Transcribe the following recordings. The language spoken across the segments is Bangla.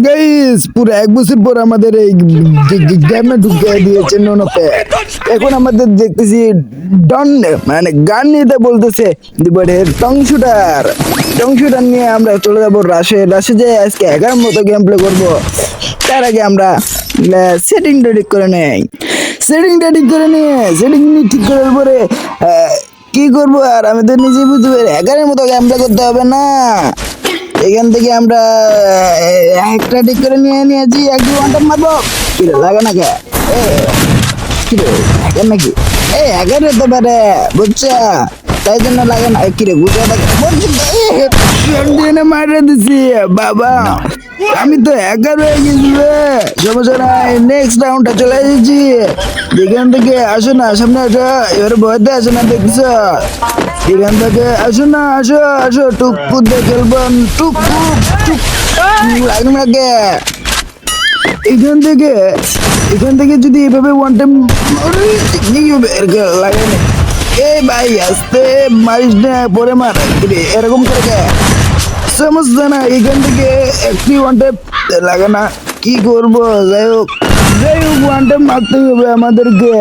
গাইস পুরো এক বছর পর আমাদের এই গেমে ঢুকে দিয়েছে নোনোতে। এখন আমাদের দেখতেছি ডন মানে গান নিতে বলতেছে টং শুটার নিয়ে আমরা চলে যাবো রাশে যে আজকে 11 মতো গেম প্লে করবো। তার আগে আমরা সেটিং ঠিক করে নিয়ে সেটিং ঠিক করার পরে কি করবো আর আমাদের নিজে বুঝতে পারি 11 মতো গেম প্লে করতে হবে না। এখান থেকে আমরা একটা ঠিক করে নিয়েছি একটু ওয়ানটা মারবো কি লাগে না কে কিরে হ্যাকার নাকি হ্যাকার হতে পারে বুঝছো তাই জন্য লাগে না কিরে বুঝে মারে দিছি বাবা আমি তো হ্যাকার হয়ে গেছি রে সমস্যা নাই নেক্সট রাউন্ডটা চলে এসেছি এখান থেকে আসো না সামনে আসো এবারে ভয়তে আসো না দেখছো এখান থেকে আসো না আসো টুকু দিয়ে খেলবো টুকু লাগে না কে এখান থেকে যদি এভাবে ওয়ান টাইম লাগে না ভাই আসতে মারিস না পরে মার এরকম করে সমস্যা না এখান থেকে একটি ওয়ান টাইম লাগে না কি করবো যাই হোক ওয়ান টাইম মারতে হবে আমাদেরকে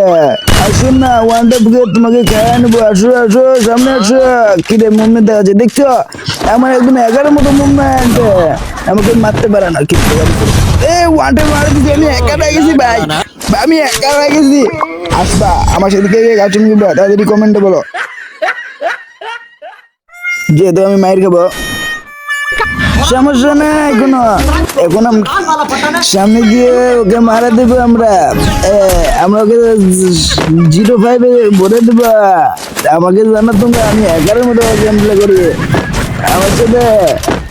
আসুন না ওয়ান টাইম তোমাকে খেয়ে নেবো আসো সামনে আসো কিরে মুভমেন্ট দেখা যাচ্ছে দেখছো আমার একদম 11 মতো মুভমেন্ট আমাকে মারতে পারে না কি ওয়ান টাইম মারে দিচ্ছি আমি একা হয়ে গেছি ভাই আমি একা হয়ে গেছি আসবা আমার সাথে কে গাছুন কিনবা তাড়াতাড়ি কমেন্টে বলো যেহেতু আমি মায়ের খাবো সমস্যা নেই এখন সামনে গিয়ে ওকে মারা দেবো আমরা ওকে 05 ভরে দেবো আমাকে জানা তোমরা আমি 11 মতো গেম প্লে করি আমার সাথে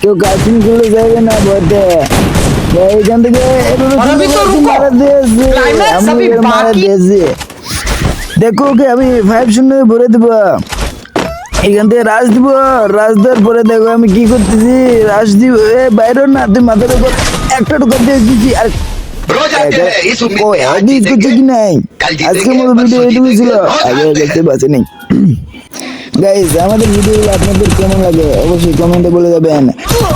কেউ কার্টুন খেলে যাবে না ভয়তে এইখান থেকে মারা দিয়েছি দেখো ওকে আমি 5-0 ভরে দেবো এখান থেকে রাজ দেওয়ার পরে দেখো আমি কি করতেছি রাজ দিব বাইরে না তুই মাথার উপর একটা টোকা দিয়ে দিচ্ছি আর কি নাই আজকের মতো ভিডিও এটুকু ছিল আগে দেখতে পাচ্ছি গাইস আমাদের ভিডিওগুলো আপনাদের কেমন লাগে অবশ্যই কমেন্টে বলে যাবেন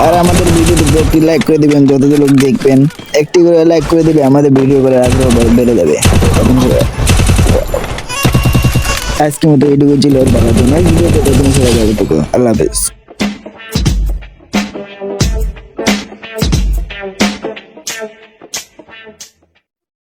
আর আমাদের ভিডিওতে একটি লাইক করে দিবেন যতজন লোক দেখবেন একটি করে লাইক করে দিলে আমাদের ভিডিও করার আগ্রহ বেড়ে যাবে আজকের মতো এটুকু ছিল ভিডিওতে সবাই আল্লাহ হাফেজ।